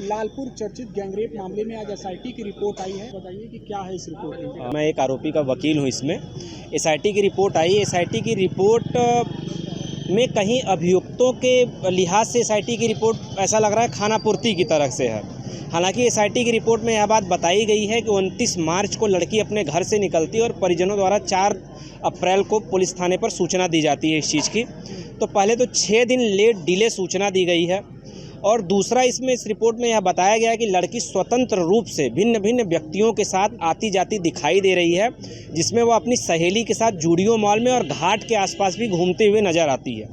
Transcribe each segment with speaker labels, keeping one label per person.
Speaker 1: लालपुर चर्चित गैंगरेप मामले में आज एसआईटी की रिपोर्ट आई है, बताइए कि क्या है इस रिपोर्ट में।
Speaker 2: मैं एक आरोपी का वकील हूं। इसमें एसआईटी की रिपोर्ट आई। एसआईटी की रिपोर्ट में कहीं अभियुक्तों के लिहाज से एसआईटी की रिपोर्ट ऐसा लग रहा है खानापूर्ति की तरफ से है। हालांकि एसआईटी की रिपोर्ट में यह बात बताई गई है कि 29 मार्च को लड़की अपने घर से निकलती है और परिजनों द्वारा 4 अप्रैल को पुलिस थाने पर सूचना दी जाती है इस चीज़ की। तो पहले तो 6 दिन लेट डिले सूचना दी गई है और दूसरा इसमें इस रिपोर्ट में यह बताया गया है कि लड़की स्वतंत्र रूप से भिन्न भिन्न व्यक्तियों के साथ आती जाती दिखाई दे रही है, जिसमें वो अपनी सहेली के साथ जूडियो मॉल में और घाट के आसपास भी घूमते हुए नजर आती है।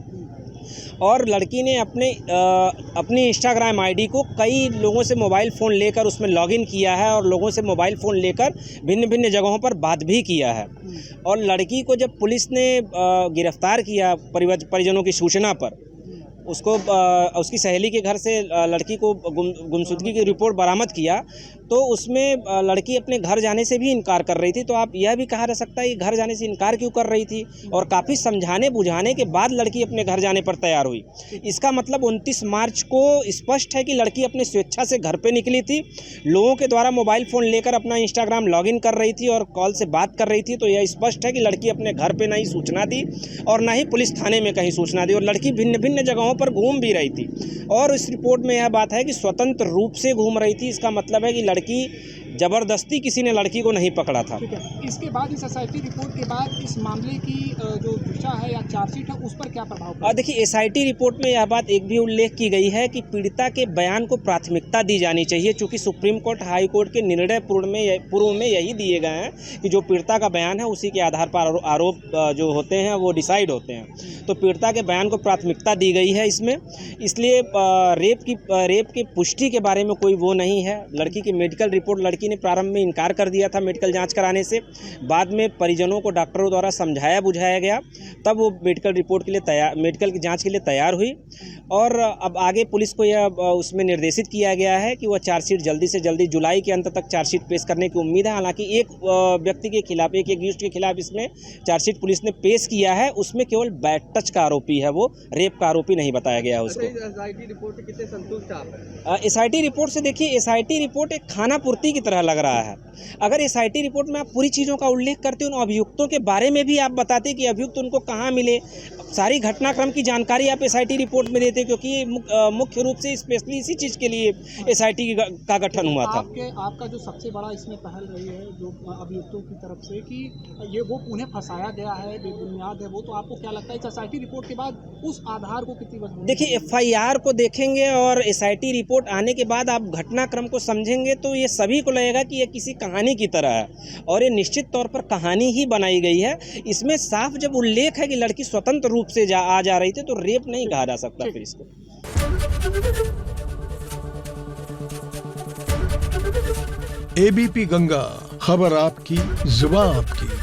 Speaker 2: और लड़की ने अपनी इंस्टाग्राम आईडी को कई लोगों से मोबाइल फ़ोन लेकर उसमें लॉगिन किया है और लोगों से मोबाइल फ़ोन लेकर भिन्न भिन्न जगहों पर बात भी किया है। और लड़की को जब पुलिस ने गिरफ्तार किया परिजनों की सूचना पर, उसको उसकी सहेली के घर से लड़की को गुमशुदगी की रिपोर्ट बरामद किया, तो उसमें लड़की अपने घर जाने से भी इनकार कर रही थी। तो आप यह भी कहा जा सकता है कि घर जाने से इनकार क्यों कर रही थी, और काफ़ी समझाने बुझाने के बाद लड़की अपने घर जाने पर तैयार हुई। इसका मतलब 29 मार्च को स्पष्ट है कि लड़की अपने स्वेच्छा से घर पर निकली थी, लोगों के द्वारा मोबाइल फ़ोन लेकर अपना इंस्टाग्राम लॉगिन कर रही थी और कॉल से बात कर रही थी। तो यह स्पष्ट है कि लड़की अपने घर पर नहीं सूचना दी और ना ही पुलिस थाने में कहीं सूचना दी, और लड़की भिन्न भिन्न जगहों पर घूम भी रही थी। और इस रिपोर्ट में यह बात है कि स्वतंत्र रूप से घूम रही थी। इसका मतलब है कि लड़की जबरदस्ती किसी ने लड़की को नहीं पकड़ा था।
Speaker 1: ठीक है। इसके बाद इस एसआईटी रिपोर्ट के बाद इस मामले की जो दिशा है या चार्जशीट है उस पर क्या प्रभाव पड़ेगा?
Speaker 2: देखिए, एसआईटी रिपोर्ट में यह बात एक भी उल्लेख की गई है कि पीड़िता के बयान को प्राथमिकता दी जानी चाहिए, चूँकि सुप्रीम कोर्ट हाई कोर्ट के निर्णय पूर्व में यही दिए गए हैं कि जो पीड़िता का बयान है उसी के आधार पर आरोप जो होते हैं वो डिसाइड होते हैं। तो पीड़िता के बयान को प्राथमिकता दी गई है इसमें, इसलिए रेप की पुष्टि के बारे में कोई वो नहीं है। लड़की की मेडिकल रिपोर्ट, लड़की ने प्रारंभ में इनकार कर दिया था मेडिकल जांच कराने से, बाद में परिजनों को डॉक्टरों द्वारा समझाया बुझाया गया, तब वो मेडिकल रिपोर्ट के लिए मेडिकल की जांच के लिए तैयार हुई। और अब आगे पुलिस को यह उसमें निर्देशित किया गया है कि वह चार्जशीट जल्दी से जल्दी जुलाई के अंत तक चार्जशीट पेश करने की उम्मीद है। हालांकि एक व्यक्ति के खिलाफ, एक एक्यूज्ड के खिलाफ इसमें चार्जशीट पुलिस ने पेश किया है, उसमें केवल बैड टच का आरोपी है, वो रेप का आरोपी नहीं बताया गया है उसको।
Speaker 1: एसआईटी रिपोर्ट से कितने संतुष्ट आप हैं?
Speaker 2: एसआईटी रिपोर्ट से देखिए, एसआईटी रिपोर्ट एक खानापूर्ति की तरह लग रहा है। अगर एसआईटी रिपोर्ट में आप पूरी चीज़ों का उल्लेख करते हो, उन अभियुक्तों के बारे में भी आप बताते कि अभियुक्त उनको कहाँ मिले, सारी घटनाक्रम की जानकारी आप एसआईटी रिपोर्ट में देते, क्योंकि ये मुख्य रूप से स्पेशली इसी चीज़ के लिए एसआईटी का गठन हुआ था।
Speaker 1: आपका जो सबसे बड़ा इसमें पहल रही है जो अभियुक्तों की तरफ से कि ये वो उन्हें फंसाया गया है, बेबुनियाद है वो, तो आपको क्या लगता है इस एसआईटी रिपोर्ट के बाद उस आधार को कितनी मजबूत?
Speaker 2: देखिए, एफआईआर को देखेंगे और एसआईटी रिपोर्ट आने के बाद आप घटनाक्रम को समझेंगे तो ये सभी को लगेगा कि ये किसी कहानी की तरह है, और ये निश्चित तौर पर कहानी ही बनाई गई है। इसमें साफ जब उल्लेख है कि लड़की स्वतंत्र रूप से आ जा रही थी, तो रेप नहीं कहा जा सकता फिर इसको।
Speaker 3: एबीपी गंगा, खबर आपकी, जुबान आपकी।